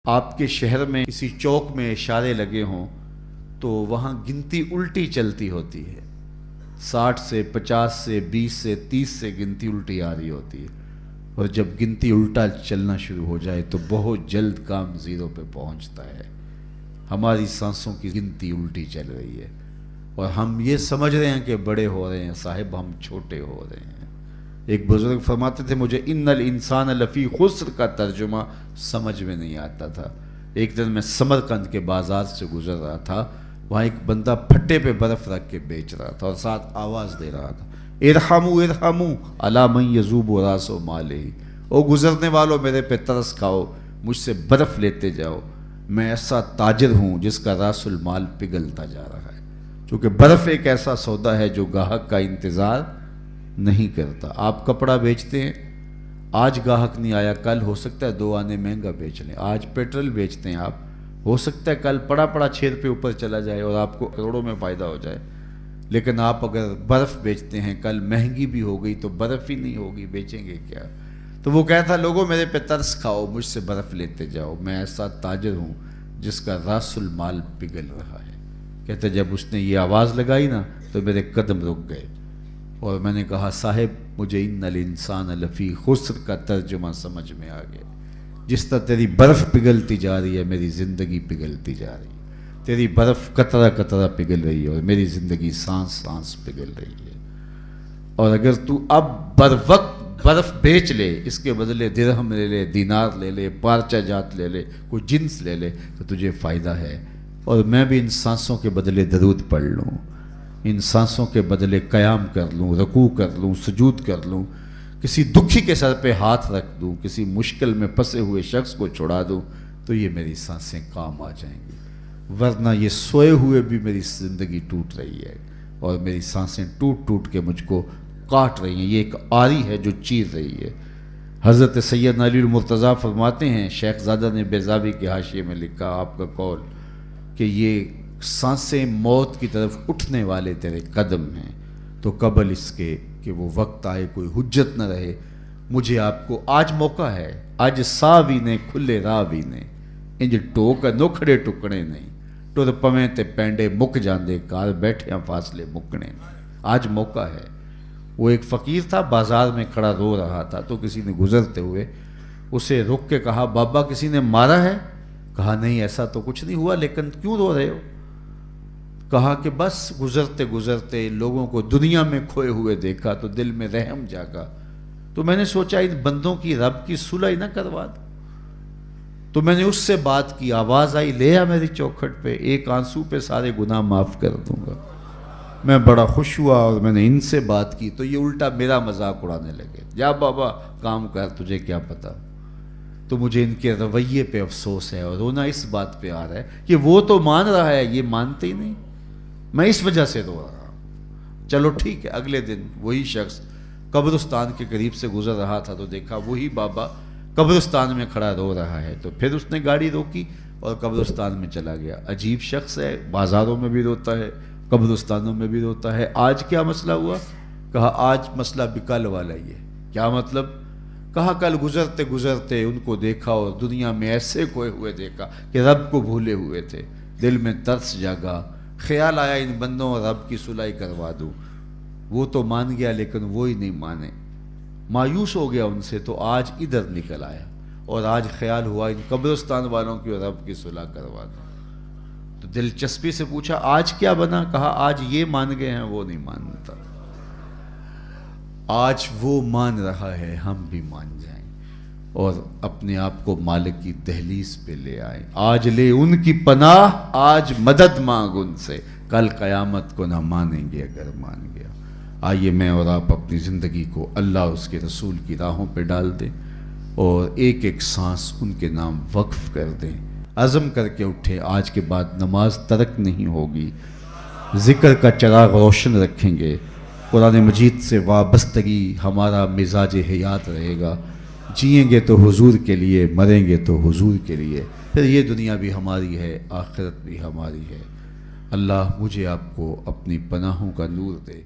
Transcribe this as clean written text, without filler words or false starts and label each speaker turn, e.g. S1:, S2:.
S1: آپ کے شہر میں کسی چوک میں اشارے لگے ہوں تو وہاں گنتی الٹی چلتی ہوتی ہے، 60 سے 50 سے 20 سے 30 سے گنتی الٹی آ رہی ہوتی ہے، اور جب گنتی الٹا چلنا شروع ہو جائے تو بہت جلد کام زیرو پہ پہنچتا ہے۔ ہماری سانسوں کی گنتی الٹی چل رہی ہے اور ہم یہ سمجھ رہے ہیں کہ بڑے ہو رہے ہیں، صاحب ہم چھوٹے ہو رہے ہیں۔ ایک بزرگ فرماتے تھے مجھے ان الانسان لفی خسر کا ترجمہ سمجھ میں نہیں آتا تھا۔ ایک دن میں سمرقند کے بازار سے گزر رہا تھا، وہاں ایک بندہ پھٹے پہ برف رکھ کے بیچ رہا تھا اور ساتھ آواز دے رہا تھا، ارحموا ارحموا علی من یذوب راس مالہ، او گزرنے والوں میرے پہ ترس کھاؤ، مجھ سے برف لیتے جاؤ، میں ایسا تاجر ہوں جس کا راس المال پگھلتا جا رہا ہے۔ چونکہ برف ایک ایسا سودا ہے جو گاہک کا انتظار نہیں کرتا۔ آپ کپڑا بیچتے ہیں، آج گاہک نہیں آیا، کل ہو سکتا ہے 2 آنے مہنگا بیچ لیں۔ آج پیٹرول بیچتے ہیں آپ، ہو سکتا ہے کل پڑا 6 روپے اوپر چلا جائے اور آپ کو کروڑوں میں فائدہ ہو جائے۔ لیکن آپ اگر برف بیچتے ہیں، کل مہنگی بھی ہو گئی تو برف ہی نہیں ہوگی، بیچیں گے کیا؟ تو وہ کہتا لوگوں میرے پہ ترس کھاؤ، مجھ سے برف لیتے جاؤ، میں ایسا تاجر ہوں جس کا راس المال پگھل رہا ہے۔ کہتے جب اس نے یہ آواز لگائی نا تو میرے قدم رک گئے اور میں نے کہا صاحب مجھے ان الانسان لفی خسر کا ترجمہ سمجھ میں آ گیا۔ جس طرح تیری برف پگھلتی جا رہی ہے میری زندگی پگھلتی جا رہی ہے، تیری برف قطرہ قطرہ پگھل رہی ہے اور میری زندگی سانس سانس پگھل رہی ہے۔ اور اگر تو اب بر وقت برف بیچ لے، اس کے بدلے درہم لے لے، دینار لے لے، پارچہ جات لے لے، کوئی جنس لے لے تو تجھے فائدہ ہے۔ اور میں بھی ان سانسوں کے بدلے درود پڑھ لوں، ان سانسوں کے بدلے قیام کر لوں، رکوع کر لوں، سجود کر لوں، کسی دکھی کے سر پہ ہاتھ رکھ دوں، کسی مشکل میں پھنسے ہوئے شخص کو چھڑا دوں تو یہ میری سانسیں کام آ جائیں گی۔ ورنہ یہ سوئے ہوئے بھی میری زندگی ٹوٹ رہی ہے اور میری سانسیں ٹوٹ ٹوٹ کے مجھ کو کاٹ رہی ہیں۔ یہ ایک آری ہے جو چیر رہی ہے۔ حضرت سیدنا علی المرتضیٰ فرماتے ہیں، شیخ زادہ نے بیضاوی کے حاشیے میں لکھا آپ کا قول کہ یہ سانسیں موت کی طرف اٹھنے والے تیرے قدم ہیں، تو قبل اس کے کہ وہ وقت آئے کوئی حجت نہ رہے، مجھے آپ کو آج موقع ہے، آج ساوی نے کھلے راوی نے انج ٹوک نوکھڑے ٹکڑے نہیں، ٹر پویں تے پینڈے مک جاندے کار بیٹھے فاصلے مکنے نہیں۔ آج موقع ہے۔ وہ ایک فقیر تھا، بازار میں کھڑا رو رہا تھا تو کسی نے گزرتے ہوئے اسے رک کے کہا بابا کسی نے مارا ہے؟ کہا نہیں ایسا تو کچھ نہیں ہوا، لیکن کیوں رو رہے ہو؟ کہا کہ بس گزرتے گزرتے لوگوں کو دنیا میں کھوئے ہوئے دیکھا تو دل میں رحم جاگا، تو میں نے سوچا ان بندوں کی رب کی صلح ہی نہ کروا دوں۔ تو میں نے اس سے بات کی، آواز آئی لے آ میری چوکھٹ پہ، ایک آنسو پہ سارے گناہ معاف کر دوں گا۔ میں بڑا خوش ہوا اور میں نے ان سے بات کی تو یہ الٹا میرا مذاق اڑانے لگے، جا بابا کام کر، تجھے کیا پتا۔ تو مجھے ان کے رویے پہ افسوس ہے اور رونا اس بات پہ آ رہا ہے کہ وہ تو مان رہا ہے، یہ مانتے ہی نہیں، میں اس وجہ سے رو رہا ہوں۔ چلو ٹھیک ہے، اگلے دن وہی شخص قبرستان کے قریب سے گزر رہا تھا تو دیکھا وہی بابا قبرستان میں کھڑا رو رہا ہے، تو پھر اس نے گاڑی روکی اور قبرستان میں چلا گیا۔ عجیب شخص ہے، بازاروں میں بھی روتا ہے، قبرستانوں میں بھی روتا ہے۔ آج کیا مسئلہ ہوا؟ کہا آج مسئلہ بھی کل والا ہی ہے۔ کیا مطلب؟ کہا کل گزرتے گزرتے ان کو دیکھا اور دنیا میں ایسے کھوئے ہوئے دیکھا کہ رب کو بھولے ہوئے تھے، دل میں ترس جاگا، خیال آیا ان بندوں اور رب کی صلح کروا دوں۔ وہ تو مان گیا لیکن وہی نہیں مانے، مایوس ہو گیا ان سے، تو آج ادھر نکل آیا اور آج خیال ہوا ان قبرستان والوں کی اور رب کی صلح کروا دوں۔ تو دلچسپی سے پوچھا آج کیا بنا؟ کہا آج یہ مان گئے ہیں، وہ نہیں مانتا۔ آج وہ مان رہا ہے، ہم بھی مان جائیں اور اپنے آپ کو مالک کی دہلیز پہ لے آئیں۔ آج لے ان کی پناہ، آج مدد مانگ ان سے، کل قیامت کو نہ مانیں گے اگر مان گیا۔ آئیے میں اور آپ اپنی زندگی کو اللہ اس کے رسول کی راہوں پہ ڈال دیں اور ایک ایک سانس ان کے نام وقف کر دیں، عزم کر کے اٹھیں آج کے بعد نماز ترک نہیں ہوگی، ذکر کا چراغ روشن رکھیں گے، قرآن مجید سے وابستگی ہمارا مزاج حیات رہے گا، جئیں گے تو حضور کے لیے، مریں گے تو حضور کے لیے، پھر یہ دنیا بھی ہماری ہے، آخرت بھی ہماری ہے۔ اللہ مجھے آپ کو اپنی پناہوں کا نور دے۔